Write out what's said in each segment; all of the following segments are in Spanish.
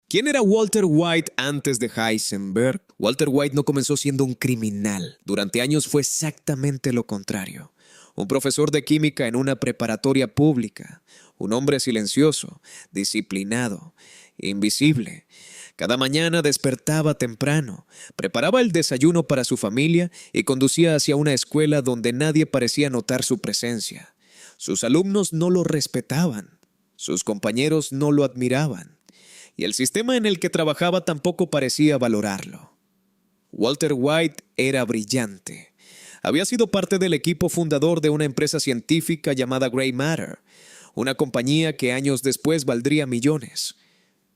¿Quién era Walter White antes de Heisenberg? Walter White no comenzó siendo un criminal. Durante años fue exactamente lo contrario. Un profesor de química en una preparatoria pública. Un hombre silencioso, disciplinado, invisible. Cada mañana despertaba temprano, preparaba el desayuno para su familia y conducía hacia una escuela donde nadie parecía notar su presencia. Sus alumnos no lo respetaban. Sus compañeros no lo admiraban. Y el sistema en el que trabajaba tampoco parecía valorarlo. Walter White era brillante. Había sido parte del equipo fundador de una empresa científica llamada Grey Matter, una compañía que años después valdría millones.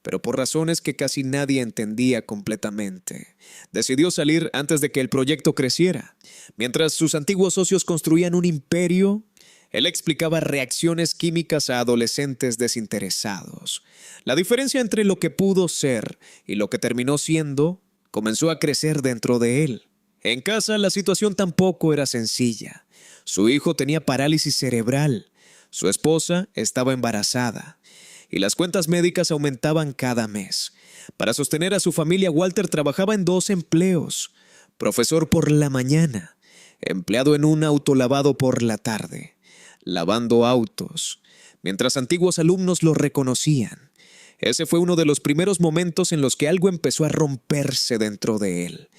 Pero por razones que casi nadie entendía completamente, decidió salir antes de que el proyecto creciera. Mientras sus antiguos socios construían un imperio, él explicaba reacciones químicas a adolescentes desinteresados. La diferencia entre lo que pudo ser y lo que terminó siendo comenzó a crecer dentro de él. En casa la situación tampoco era sencilla. Su hijo tenía parálisis cerebral, su esposa estaba embarazada y las cuentas médicas aumentaban cada mes. Para sostener a su familia, Walter trabajaba en 2 empleos: profesor por la mañana, empleado en un autolavado por la tarde, lavando autos, mientras antiguos alumnos lo reconocían. Ese fue uno de los primeros momentos en los que algo empezó a romperse dentro de él.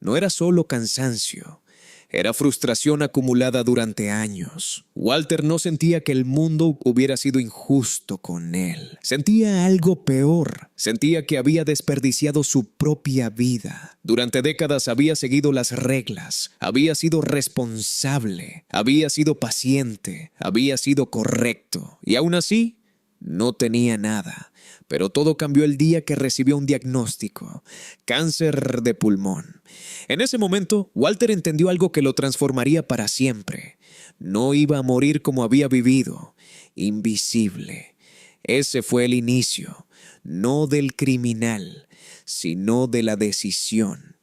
No era solo cansancio, era frustración acumulada durante años. Walter no sentía que el mundo hubiera sido injusto con él. Sentía algo peor. Sentía que había desperdiciado su propia vida. Durante décadas había seguido las reglas, había sido responsable, había sido paciente, había sido correcto. Y aún así, no tenía nada. Pero todo cambió el día que recibió un diagnóstico: cáncer de pulmón. En ese momento, Walter entendió algo que lo transformaría para siempre. No iba a morir como había vivido, invisible. Ese fue el inicio, no del criminal, sino de la decisión.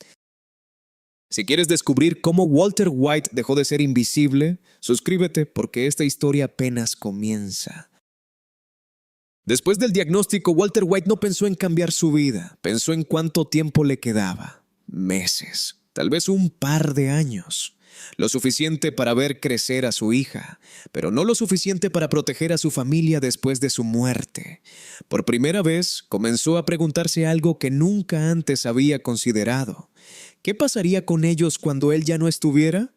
Si quieres descubrir cómo Walter White dejó de ser invisible, suscríbete porque esta historia apenas comienza. Después del diagnóstico, Walter White no pensó en cambiar su vida. Pensó en cuánto tiempo le quedaba. Meses, tal vez un par de años. Lo suficiente para ver crecer a su hija, pero no lo suficiente para proteger a su familia después de su muerte. Por primera vez, comenzó a preguntarse algo que nunca antes había considerado. ¿Qué pasaría con ellos cuando él ya no estuviera?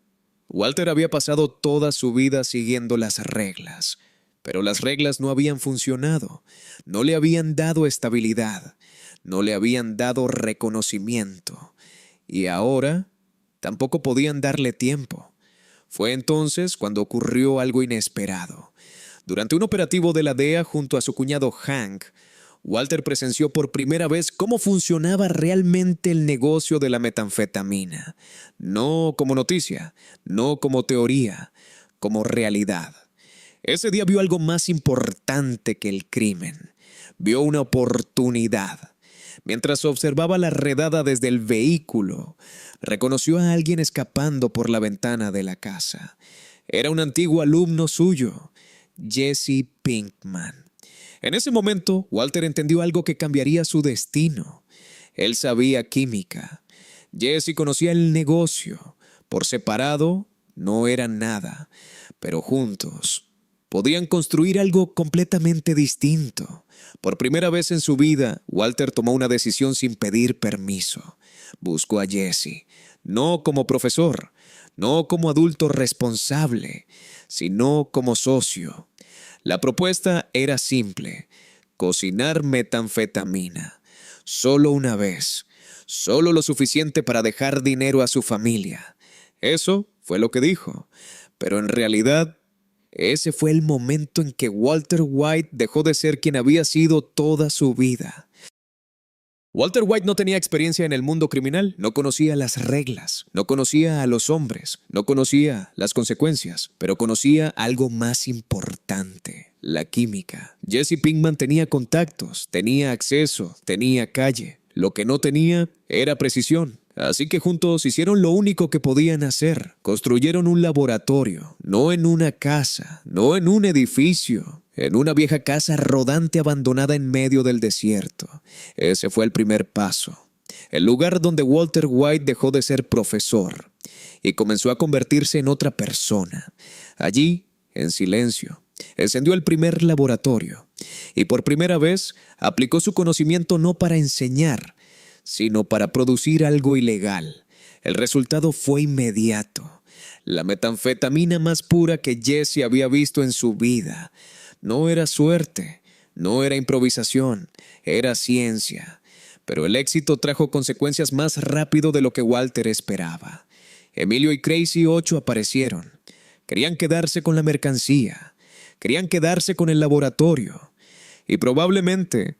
Walter había pasado toda su vida siguiendo las reglas. Pero las reglas no habían funcionado, no le habían dado estabilidad, no le habían dado reconocimiento. Y ahora tampoco podían darle tiempo. Fue entonces cuando ocurrió algo inesperado. Durante un operativo de la DEA junto a su cuñado Hank, Walter presenció por primera vez cómo funcionaba realmente el negocio de la metanfetamina. No como noticia, no como teoría, como realidad. Ese día vio algo más importante que el crimen. Vio una oportunidad. Mientras observaba la redada desde el vehículo, reconoció a alguien escapando por la ventana de la casa. Era un antiguo alumno suyo, Jesse Pinkman. En ese momento, Walter entendió algo que cambiaría su destino. Él sabía química. Jesse conocía el negocio. Por separado, no eran nada, pero juntos podían construir algo completamente distinto. Por primera vez en su vida, Walter tomó una decisión sin pedir permiso. Buscó a Jesse, no como profesor, no como adulto responsable, sino como socio. La propuesta era simple: cocinar metanfetamina. Solo una vez, solo lo suficiente para dejar dinero a su familia. Eso fue lo que dijo, pero en realidad ese fue el momento en que Walter White dejó de ser quien había sido toda su vida. Walter White no tenía experiencia en el mundo criminal, no conocía las reglas, no conocía a los hombres, no conocía las consecuencias, pero conocía algo más importante: la química. Jesse Pinkman tenía contactos, tenía acceso, tenía calle. Lo que no tenía era precisión. Así que juntos hicieron lo único que podían hacer. Construyeron un laboratorio, no en una casa, no en un edificio, en una vieja casa rodante abandonada en medio del desierto. Ese fue el primer paso. El lugar donde Walter White dejó de ser profesor y comenzó a convertirse en otra persona. Allí, en silencio, encendió el primer laboratorio y por primera vez aplicó su conocimiento no para enseñar, sino para producir algo ilegal. El resultado fue inmediato. La metanfetamina más pura que Jesse había visto en su vida. No era suerte, no era improvisación, era ciencia. Pero el éxito trajo consecuencias más rápido de lo que Walter esperaba. Emilio y Crazy 8 aparecieron. Querían quedarse con la mercancía, querían quedarse con el laboratorio y probablemente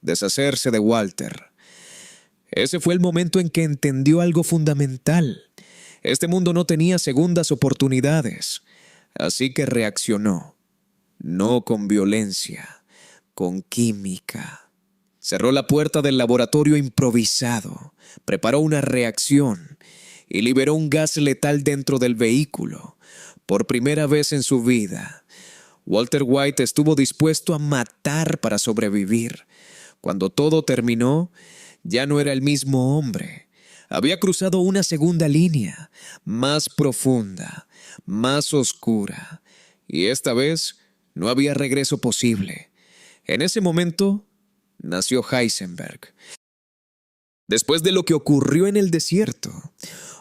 deshacerse de Walter. Ese fue el momento en que entendió algo fundamental. Este mundo no tenía segundas oportunidades, así que reaccionó. No con violencia, con química. Cerró la puerta del laboratorio improvisado, preparó una reacción y liberó un gas letal dentro del vehículo. Por primera vez en su vida, Walter White estuvo dispuesto a matar para sobrevivir. Cuando todo terminó, ya no era el mismo hombre. Había cruzado una segunda línea, más profunda, más oscura, y esta vez no había regreso posible. En ese momento nació Heisenberg. Después de lo que ocurrió en el desierto,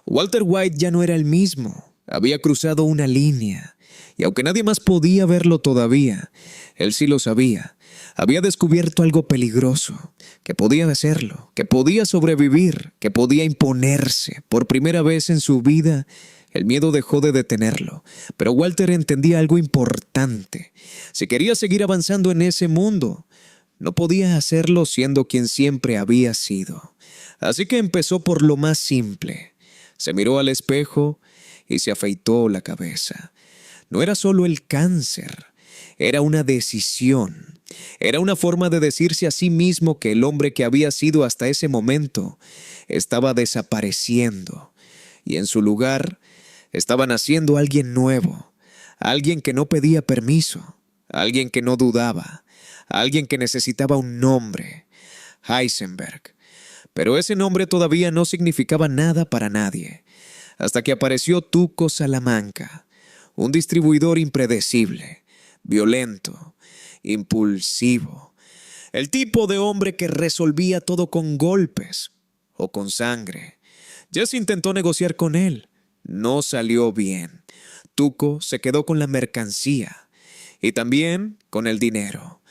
Walter White ya no era el mismo. Había cruzado una línea, y aunque nadie más podía verlo todavía, él sí lo sabía. Había descubierto algo peligroso, que podía hacerlo, que podía sobrevivir, que podía imponerse. Por primera vez en su vida, el miedo dejó de detenerlo. Pero Walter entendía algo importante. Si quería seguir avanzando en ese mundo, no podía hacerlo siendo quien siempre había sido. Así que empezó por lo más simple. Se miró al espejo y se afeitó la cabeza. No era solo el cáncer, era una decisión. Era una forma de decirse a sí mismo que el hombre que había sido hasta ese momento estaba desapareciendo y en su lugar estaba naciendo alguien nuevo, alguien que no pedía permiso, alguien que no dudaba, alguien que necesitaba un nombre, Heisenberg. Pero ese nombre todavía no significaba nada para nadie, hasta que apareció Tuco Salamanca, un distribuidor impredecible, violento, impulsivo. El tipo de hombre que resolvía todo con golpes o con sangre. Jesse intentó negociar con él. No salió bien. Tuco se quedó con la mercancía y también con el dinero.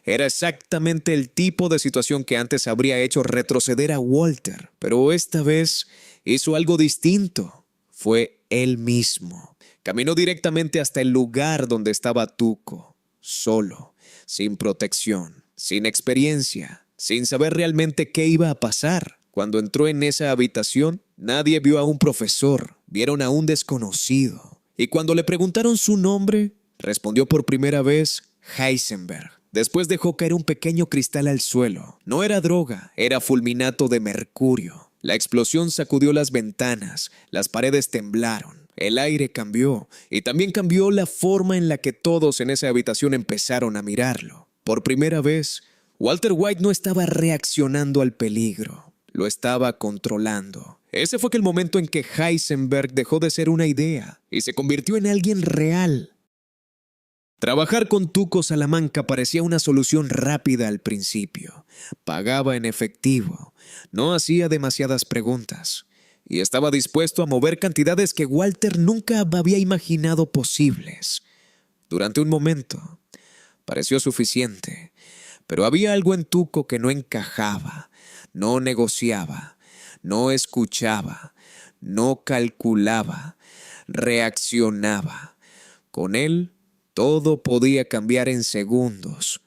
Era exactamente el tipo de situación que antes habría hecho retroceder a Walter, pero esta vez hizo algo distinto. Fue él mismo. Caminó directamente hasta el lugar donde estaba Tuco, solo, sin protección, sin experiencia, sin saber realmente qué iba a pasar. Cuando entró en esa habitación, nadie vio a un profesor, vieron a un desconocido. Y cuando le preguntaron su nombre, respondió por primera vez Heisenberg. Después dejó caer un pequeño cristal al suelo. No era droga, era fulminato de mercurio. La explosión sacudió las ventanas, las paredes temblaron, el aire cambió y también cambió la forma en la que todos en esa habitación empezaron a mirarlo. Por primera vez, Walter White no estaba reaccionando al peligro, lo estaba controlando. Ese fue el momento en que Heisenberg dejó de ser una idea y se convirtió en alguien real. Trabajar con Tuco Salamanca parecía una solución rápida al principio. Pagaba en efectivo, no hacía demasiadas preguntas y estaba dispuesto a mover cantidades que Walter nunca había imaginado posibles. Durante un momento, pareció suficiente, pero había algo en Tuco que no encajaba, no negociaba, no escuchaba, no calculaba, reaccionaba. Con él, todo podía cambiar en segundos.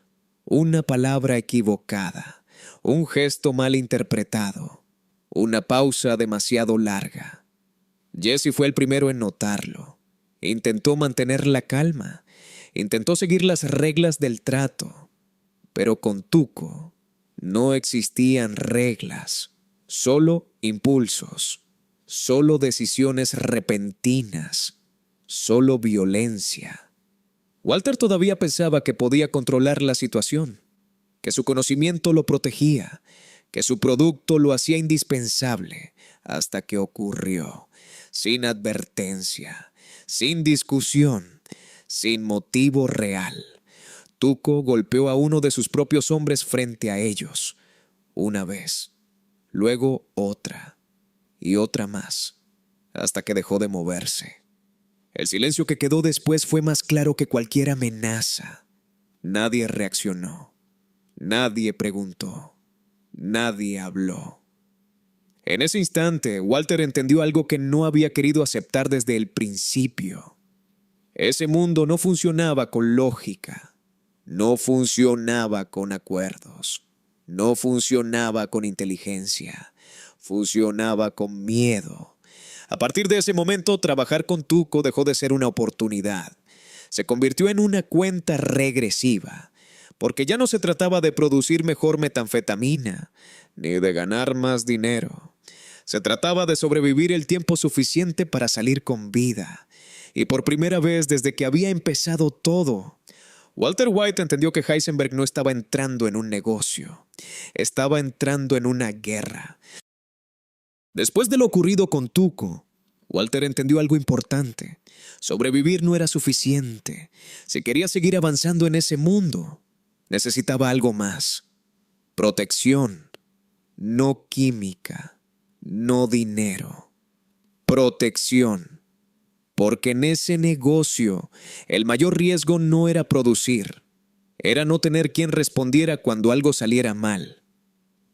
Una palabra equivocada, un gesto mal interpretado, una pausa demasiado larga. Jesse fue el primero en notarlo. Intentó mantener la calma, intentó seguir las reglas del trato, pero con Tuco no existían reglas, solo impulsos, solo decisiones repentinas, solo violencia. Walter todavía pensaba que podía controlar la situación, que su conocimiento lo protegía, que su producto lo hacía indispensable, hasta que ocurrió, sin advertencia, sin discusión, sin motivo real. Tuco golpeó a uno de sus propios hombres frente a ellos, una vez, luego otra y otra más, hasta que dejó de moverse. El silencio que quedó después fue más claro que cualquier amenaza. Nadie reaccionó, nadie preguntó, nadie habló. En ese instante, Walter entendió algo que no había querido aceptar desde el principio. Ese mundo no funcionaba con lógica, no funcionaba con acuerdos, no funcionaba con inteligencia, funcionaba con miedo. A partir de ese momento, trabajar con Tuco dejó de ser una oportunidad. Se convirtió en una cuenta regresiva, porque ya no se trataba de producir mejor metanfetamina, ni de ganar más dinero. Se trataba de sobrevivir el tiempo suficiente para salir con vida. Y por primera vez desde que había empezado todo, Walter White entendió que Heisenberg no estaba entrando en un negocio, estaba entrando en una guerra. Después de lo ocurrido con Tuco, Walter entendió algo importante. Sobrevivir no era suficiente. Si quería seguir avanzando en ese mundo, necesitaba algo más. Protección, no química, no dinero. Protección. Porque en ese negocio, el mayor riesgo no era producir, era no tener quien respondiera cuando algo saliera mal.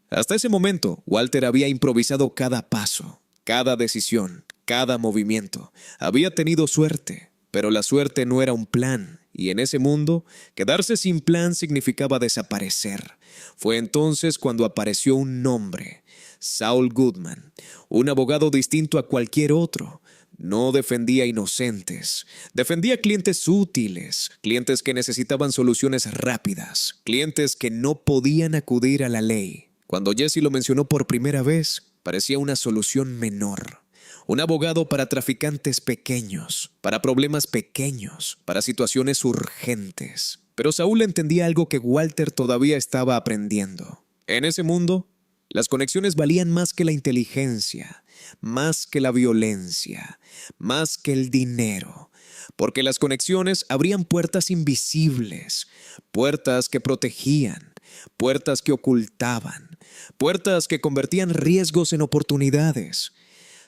Hasta ese momento, Walter había improvisado cada paso, cada decisión, cada movimiento. Había tenido suerte, pero la suerte no era un plan, y en ese mundo, quedarse sin plan significaba desaparecer. Fue entonces cuando apareció un nombre, Saul Goodman, un abogado distinto a cualquier otro. No defendía inocentes, defendía clientes útiles, clientes que necesitaban soluciones rápidas, clientes que no podían acudir a la ley. Cuando Jesse lo mencionó por primera vez, parecía una solución menor. Un abogado para traficantes pequeños, para problemas pequeños, para situaciones urgentes. Pero Saúl entendía algo que Walter todavía estaba aprendiendo. En ese mundo, las conexiones valían más que la inteligencia, más que la violencia, más que el dinero. Porque las conexiones abrían puertas invisibles, puertas que protegían, puertas que ocultaban, puertas que convertían riesgos en oportunidades.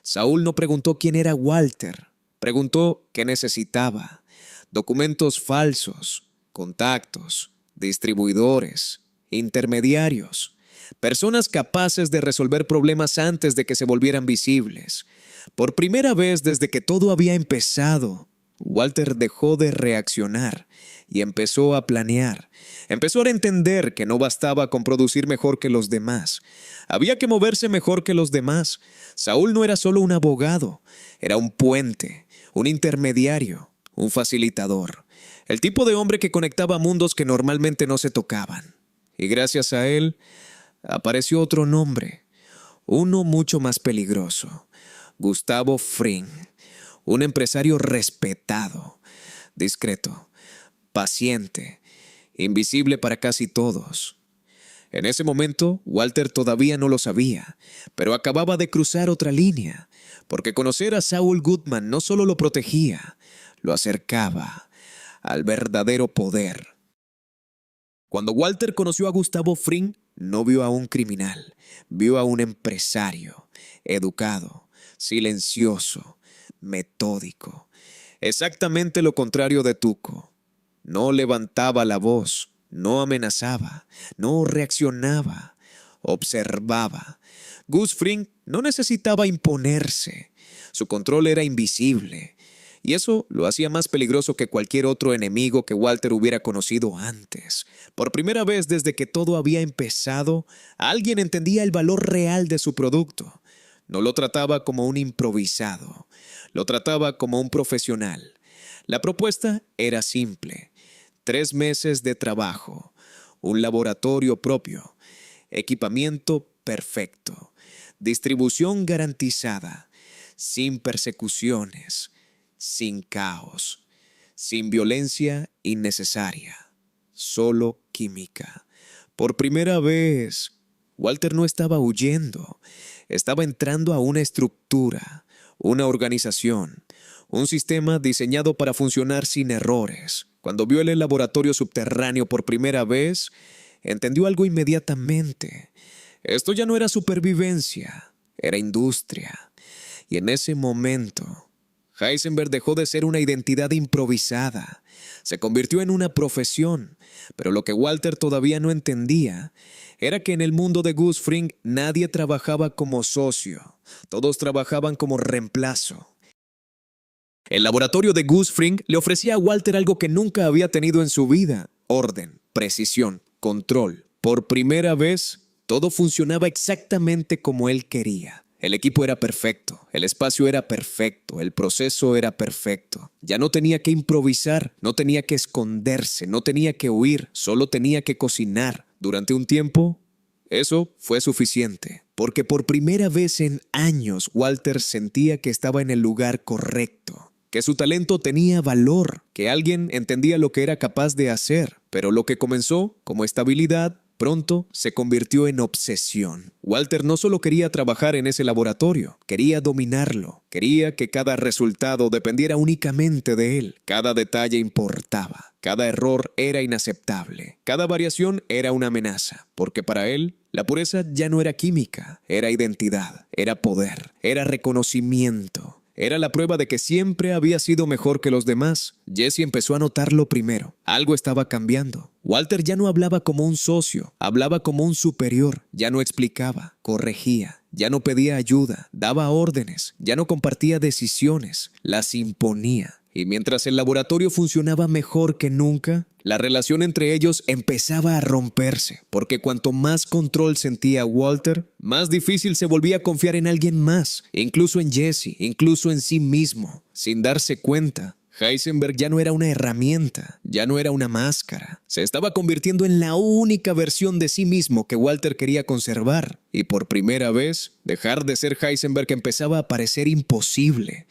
Saúl no preguntó quién era Walter, preguntó qué necesitaba. Documentos falsos, contactos, distribuidores, intermediarios, personas capaces de resolver problemas antes de que se volvieran visibles. Por primera vez desde que todo había empezado, Walter dejó de reaccionar y empezó a planear. Empezó a entender que no bastaba con producir mejor que los demás. Había que moverse mejor que los demás. Saúl no era solo un abogado, era un puente, un intermediario, un facilitador. El tipo de hombre que conectaba mundos que normalmente no se tocaban. Y gracias a él, apareció otro nombre, uno mucho más peligroso. Gustavo Fring. Un empresario respetado, discreto, paciente, invisible para casi todos. En ese momento, Walter todavía no lo sabía, pero acababa de cruzar otra línea, porque conocer a Saul Goodman no solo lo protegía, lo acercaba al verdadero poder. Cuando Walter conoció a Gustavo Fring, no vio a un criminal, vio a un empresario, educado, silencioso, metódico, exactamente lo contrario de Tuco. No levantaba la voz, no amenazaba, no reaccionaba, observaba. Gus Fring no necesitaba imponerse, su control era invisible, y eso lo hacía más peligroso que cualquier otro enemigo que Walter hubiera conocido antes. Por primera vez desde que todo había empezado, alguien entendía el valor real de su producto. No lo trataba como un improvisado, lo trataba como un profesional. La propuesta era simple: 3 meses de trabajo, un laboratorio propio, equipamiento perfecto, distribución garantizada, sin persecuciones, sin caos, sin violencia innecesaria, solo química. Por primera vez, Walter no estaba huyendo, estaba entrando a una estructura, una organización, un sistema diseñado para funcionar sin errores. Cuando vio el laboratorio subterráneo por primera vez, entendió algo inmediatamente. Esto ya no era supervivencia, era industria. Y en ese momento, Heisenberg dejó de ser una identidad improvisada. Se convirtió en una profesión, pero lo que Walter todavía no entendía era que en el mundo de Gus Fring nadie trabajaba como socio, todos trabajaban como reemplazo. El laboratorio de Gus Fring le ofrecía a Walter algo que nunca había tenido en su vida: orden, precisión, control. Por primera vez, todo funcionaba exactamente como él quería. El equipo era perfecto, el espacio era perfecto, el proceso era perfecto. Ya no tenía que improvisar, no tenía que esconderse, no tenía que huir, solo tenía que cocinar. Durante un tiempo, eso fue suficiente, porque por primera vez en años Walter sentía que estaba en el lugar correcto, que su talento tenía valor, que alguien entendía lo que era capaz de hacer, pero lo que comenzó como estabilidad pronto se convirtió en obsesión. Walter no solo quería trabajar en ese laboratorio, quería dominarlo. Quería que cada resultado dependiera únicamente de él. Cada detalle importaba. Cada error era inaceptable. Cada variación era una amenaza, porque para él la pureza ya no era química, era identidad, era poder, era reconocimiento. Era la prueba de que siempre había sido mejor que los demás. Jesse empezó a notarlo primero. Algo estaba cambiando. Walter ya no hablaba como un socio, hablaba como un superior. Ya no explicaba, corregía, ya no pedía ayuda, daba órdenes, ya no compartía decisiones, las imponía. Y mientras el laboratorio funcionaba mejor que nunca, la relación entre ellos empezaba a romperse, porque cuanto más control sentía Walter, más difícil se volvía a confiar en alguien más, incluso en Jesse, incluso en sí mismo. Sin darse cuenta, Heisenberg ya no era una herramienta, ya no era una máscara. Se estaba convirtiendo en la única versión de sí mismo que Walter quería conservar. Y por primera vez, dejar de ser Heisenberg empezaba a parecer imposible.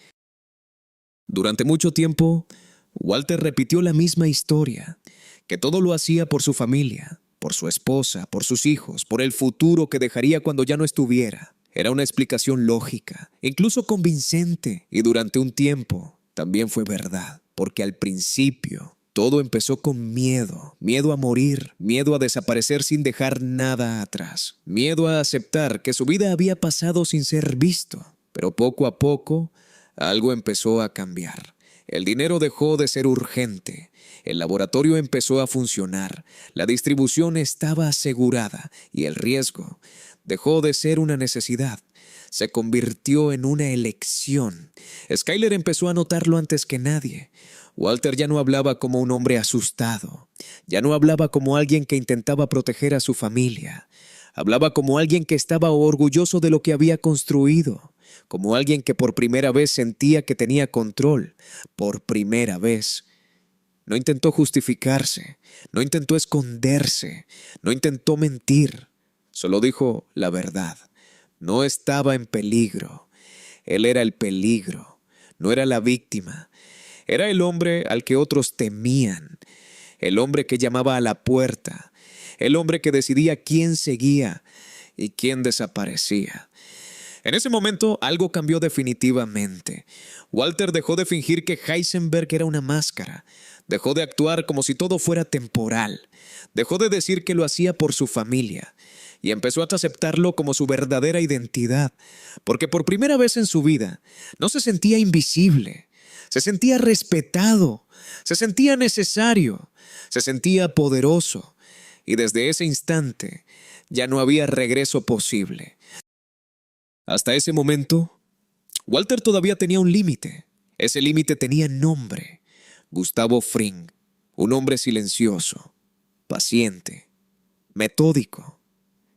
Durante mucho tiempo, Walter repitió la misma historia, que todo lo hacía por su familia, por su esposa, por sus hijos, por el futuro que dejaría cuando ya no estuviera. Era una explicación lógica, incluso convincente, y durante un tiempo también fue verdad, porque al principio todo empezó con miedo, miedo a morir, miedo a desaparecer sin dejar nada atrás, miedo a aceptar que su vida había pasado sin ser visto, pero poco a poco algo empezó a cambiar. El dinero dejó de ser urgente. El laboratorio empezó a funcionar. La distribución estaba asegurada y el riesgo dejó de ser una necesidad. Se convirtió en una elección. Skyler empezó a notarlo antes que nadie. Walter ya no hablaba como un hombre asustado. Ya no hablaba como alguien que intentaba proteger a su familia. Hablaba como alguien que estaba orgulloso de lo que había construido. Como alguien que por primera vez sentía que tenía control. Por primera vez. No intentó justificarse, no intentó esconderse, no intentó mentir. Solo dijo la verdad. No estaba en peligro. Él era el peligro, no era la víctima. Era el hombre al que otros temían, el hombre que llamaba a la puerta, el hombre que decidía quién seguía y quién desaparecía. En ese momento algo cambió definitivamente. Walter dejó de fingir que Heisenberg era una máscara. Dejó de actuar como si todo fuera temporal. Dejó de decir que lo hacía por su familia. Y empezó a aceptarlo como su verdadera identidad. Porque por primera vez en su vida no se sentía invisible. Se sentía respetado. Se sentía necesario. Se sentía poderoso. Y desde ese instante ya no había regreso posible. Hasta ese momento, Walter todavía tenía un límite. Ese límite tenía nombre: Gustavo Fring, un hombre silencioso, paciente, metódico,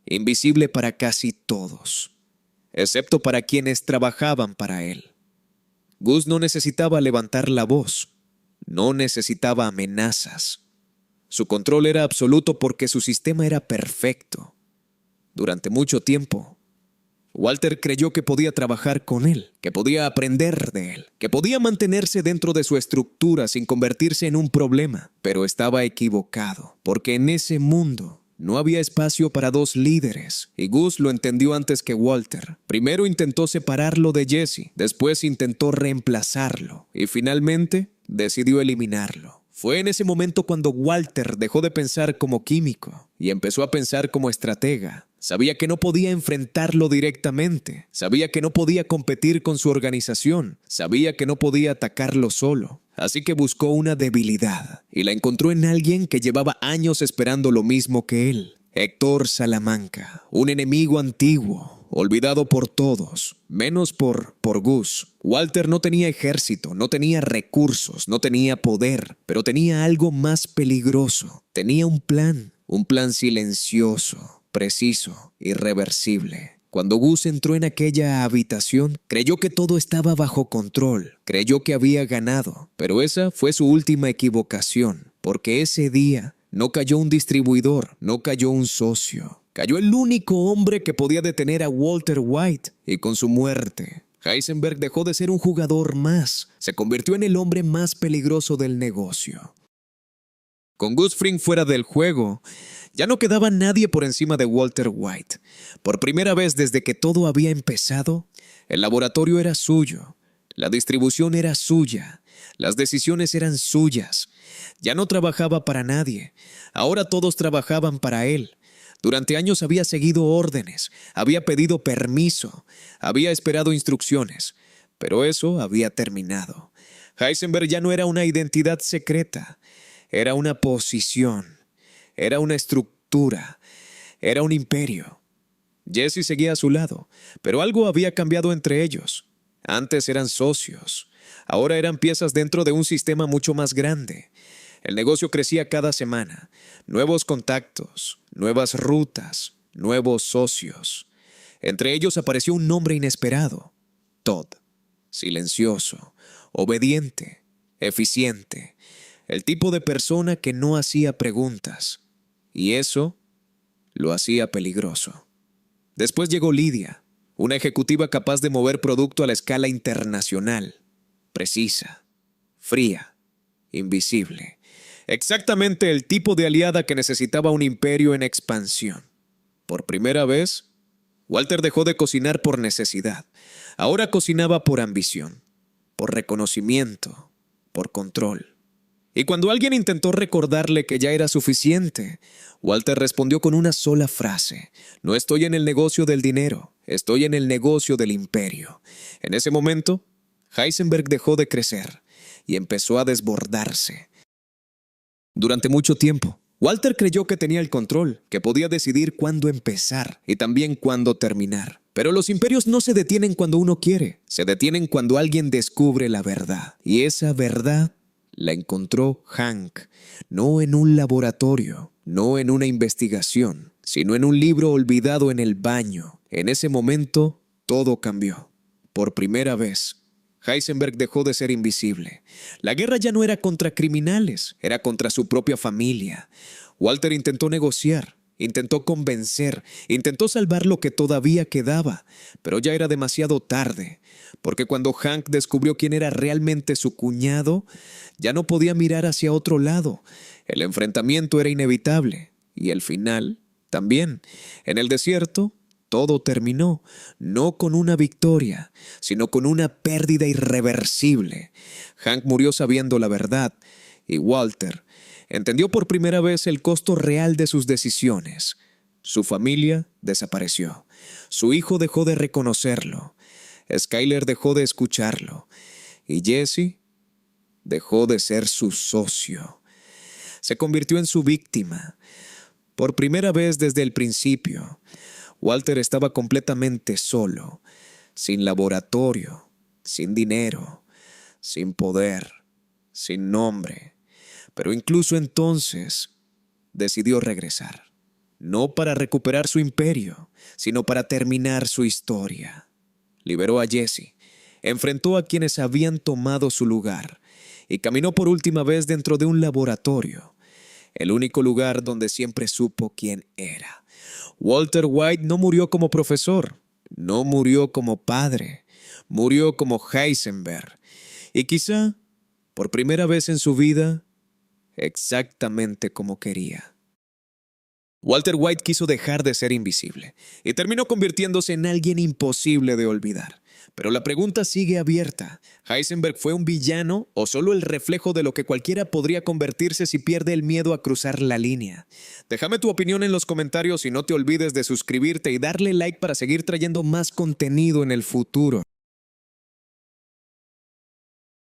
invisible para casi todos, excepto para quienes trabajaban para él. Gus no necesitaba levantar la voz, no necesitaba amenazas. Su control era absoluto porque su sistema era perfecto. Durante mucho tiempo, Walter creyó que podía trabajar con él, que podía aprender de él, que podía mantenerse dentro de su estructura sin convertirse en un problema. Pero estaba equivocado, porque en ese mundo no había espacio para dos líderes, y Gus lo entendió antes que Walter. Primero intentó separarlo de Jesse, después intentó reemplazarlo, y finalmente decidió eliminarlo. Fue en ese momento cuando Walter dejó de pensar como químico y empezó a pensar como estratega. Sabía que no podía enfrentarlo directamente, sabía que no podía competir con su organización, sabía que no podía atacarlo solo. Así que buscó una debilidad y la encontró en alguien que llevaba años esperando lo mismo que él. Héctor Salamanca, un enemigo antiguo, olvidado por todos, menos por Gus. Walter no tenía ejército, no tenía recursos, no tenía poder, pero tenía algo más peligroso. Tenía un plan silencioso, preciso, irreversible. Cuando Gus entró en aquella habitación, creyó que todo estaba bajo control, creyó que había ganado, pero esa fue su última equivocación, porque ese día no cayó un distribuidor, no cayó un socio, cayó el único hombre que podía detener a Walter White, y con su muerte, Heisenberg dejó de ser un jugador más, se convirtió en el hombre más peligroso del negocio. Con Gus Fring fuera del juego, ya no quedaba nadie por encima de Walter White. Por primera vez desde que todo había empezado, el laboratorio era suyo, la distribución era suya, las decisiones eran suyas. Ya no trabajaba para nadie, ahora todos trabajaban para él. Durante años había seguido órdenes, había pedido permiso, había esperado instrucciones, pero eso había terminado. Heisenberg ya no era una identidad secreta, era una posición, era una estructura, era un imperio. Jesse seguía a su lado, pero algo había cambiado entre ellos. Antes eran socios, ahora eran piezas dentro de un sistema mucho más grande. El negocio crecía cada semana, nuevos contactos, nuevas rutas, nuevos socios. Entre ellos apareció un nombre inesperado, Todd, silencioso, obediente, eficiente. El tipo de persona que no hacía preguntas. Y eso lo hacía peligroso. Después llegó Lydia, una ejecutiva capaz de mover producto a la escala internacional. Precisa, fría, invisible. Exactamente el tipo de aliada que necesitaba un imperio en expansión. Por primera vez, Walter dejó de cocinar por necesidad. Ahora cocinaba por ambición, por reconocimiento, por control. Y cuando alguien intentó recordarle que ya era suficiente, Walter respondió con una sola frase: no estoy en el negocio del dinero, estoy en el negocio del imperio. En ese momento, Heisenberg dejó de crecer y empezó a desbordarse. Durante mucho tiempo, Walter creyó que tenía el control, que podía decidir cuándo empezar y también cuándo terminar. Pero los imperios no se detienen cuando uno quiere, se detienen cuando alguien descubre la verdad. Y esa verdad la encontró Hank, no en un laboratorio, no en una investigación, sino en un libro olvidado en el baño. En ese momento, todo cambió. Por primera vez, Heisenberg dejó de ser invisible. La guerra ya no era contra criminales, era contra su propia familia. Walter intentó negociar, intentó convencer, intentó salvar lo que todavía quedaba, pero ya era demasiado tarde, porque cuando Hank descubrió quién era realmente su cuñado, ya no podía mirar hacia otro lado. El enfrentamiento era inevitable, y el final también. En el desierto, todo terminó, no con una victoria, sino con una pérdida irreversible. Hank murió sabiendo la verdad, y Walter entendió por primera vez el costo real de sus decisiones. Su familia desapareció. Su hijo dejó de reconocerlo. Skyler dejó de escucharlo. Y Jesse dejó de ser su socio. Se convirtió en su víctima. Por primera vez desde el principio, Walter estaba completamente solo, sin laboratorio, sin dinero, sin poder, sin nombre. Pero incluso entonces decidió regresar, no para recuperar su imperio, sino para terminar su historia. Liberó a Jesse, enfrentó a quienes habían tomado su lugar y caminó por última vez dentro de un laboratorio, el único lugar donde siempre supo quién era. Walter White no murió como profesor, No murió como padre, murió como Heisenberg. Y quizá, por primera vez en su vida, exactamente como quería. Walter White quiso dejar de ser invisible y terminó convirtiéndose en alguien imposible de olvidar. Pero la pregunta sigue abierta. ¿Heisenberg fue un villano o solo el reflejo de lo que cualquiera podría convertirse si pierde el miedo a cruzar la línea? Déjame tu opinión en los comentarios y no te olvides de suscribirte y darle like para seguir trayendo más contenido en el futuro.